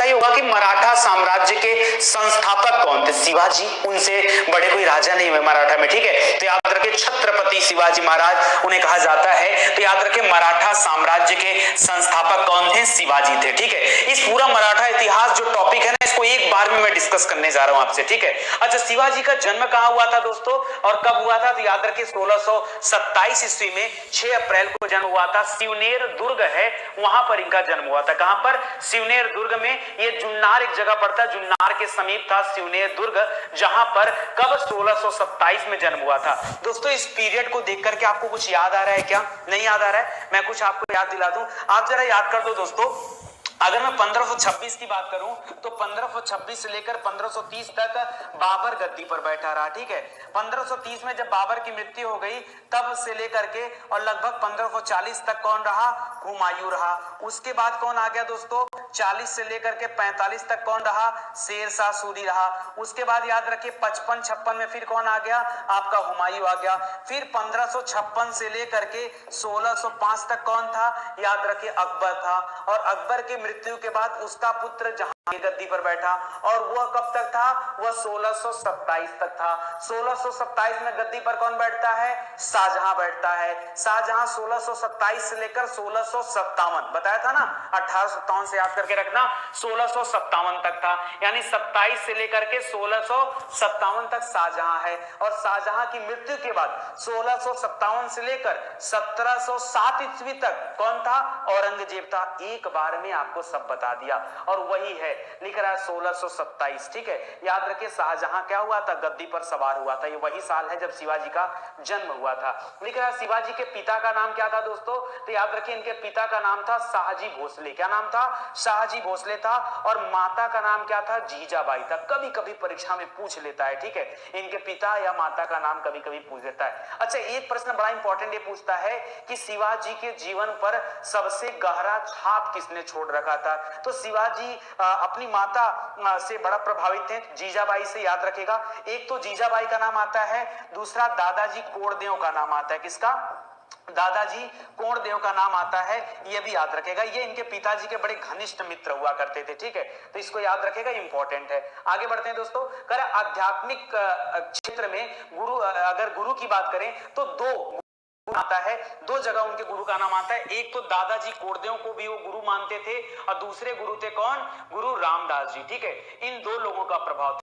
ये होगा कि मराठा साम्राज्य के संस्थापक कौन थे? शिवाजी, उनसे बड़े कोई राजा नहीं हुए मराठा में, ठीक है। तो याद रखे छत्रपति शिवाजी महाराज उन्हें कहा जाता है। तो याद रखे मराठा साम्राज्य के संस्थापक कौन थे? शिवाजी थे, ठीक है। इस पूरा मराठा इतिहास जो टॉपिक है ना, इसको एक बार में मैं डिस्कस करने जा रहा हूं आपसे, ठीक है। अच्छा, शिवाजी का जन्म कहां हुआ था दोस्तों और कब हुआ था? तो याद रखिए 1627 ईस्वी में 6 अप्रैल को जन्म हुआ था। शिवनेर दुर्ग है, वहां पर इनका जन्म हुआ था। कहां पर? शिवनेर दुर्ग में। ये जुन्नार एक जगह पड़ता है, जुन्नार के समीप था शिवनेर दुर्ग, जहां पर कब? 1627 में जन्म हुआ था। दोस्तों इस पीरियड को देख करके आपको कुछ याद आ रहा है क्या? नहीं याद आ रहा है? मैं कुछ आपको याद दिला दूं, आप जरा याद कर दो दोस्तों। अगर मैं 1526 की बात करूं तो 1526 से लेकर 1530 तक बाबर गद्दी पर बैठा रहा, ठीक है। 1530 में जब बाबर की मृत्यु हो गई तब से लेकर के और लगभग 1540 तक कौन रहा? हुमायूं रहा। उसके बाद कौन आ गया दोस्तों? 40 से लेकर के 45 तक कौन रहा? शेर शाह सूरी रहा। उसके बाद याद रखिए 55-56 में फिर कौन आ गया? आपका हुमायूं आ गया। फिर 1556 से लेकर के 1605 तक कौन था? याद रखिए अकबर था। और अकबर के मृत्यु के बाद उसका पुत्र जहां गद्दी पर बैठा, और वह कब तक था? वह 1627 तक था। 1627 में गद्दी पर कौन बैठता है? शाहजहां बैठता है। शाहजहां 1627 से लेकर 1657, बताया था ना, 1857 से याद करके रखना, 1657 तक था। यानी 27 से लेकर के 1657 तक शाहजहां है। और शाहजहां की मृत्यु के बाद 1657 से लेकर 1707 ईस्वी तक कौन था? औरंगजेब था। एक बार में आपको सब बता दिया। और वही है, लिख रहा है 1627, ठीक है। याद रखिए शाहजहां क्या हुआ था? गद्दी पर सवार हुआ था। ये वही साल है जब शिवाजी का जन्म हुआ था। लिख रहा है शिवाजी के पिता का नाम क्या था दोस्तों? तो याद रखिए इनके पिता का नाम था शाहजी भोसले। क्या नाम था? शाहजी भोसले था। और माता का नाम क्या था? जीजाबाई था। कभी कभी परीक्षा में पूछ लेता है, ठीक है, इनके पिता या माता का नाम कभी कभी पूछ लेता है। अच्छा, एक प्रश्न बड़ा इंपॉर्टेंट ये पूछता है कि शिवाजी के जीवन पर सबसे गहरा छाप किसने छोड़ रखा था? तो शिवाजी अपनी माता से बड़ा प्रभावित थे, जीजाबाई से, याद रखेगा। एक तो जीजाबाई का नाम आता है, दूसरा दादाजी कोंडदेव का नाम आता है। किसका? दादाजी कोंडदेव का नाम आता है, ये भी याद रखेगा। ये इनके पिताजी के बड़े घनिष्ठ मित्र हुआ करते थे, ठीक है। तो इसको याद रखेगा, इंपॉर्टेंट है। आगे बढ़ते हैं दोस्तों। कर आध्यात्मिक क्षेत्र में गुरु, अगर गुरु की बात करें तो दो आता है, दो जगह उनके गुरु का नाम आता है। एक तो दादाजी कोंडदेव को भी वो गुरु मानते थे और दूसरे गुरु थे कौन? गुरु रामदास जी, ठीक है। इन दो लोगों का प्रभाव था।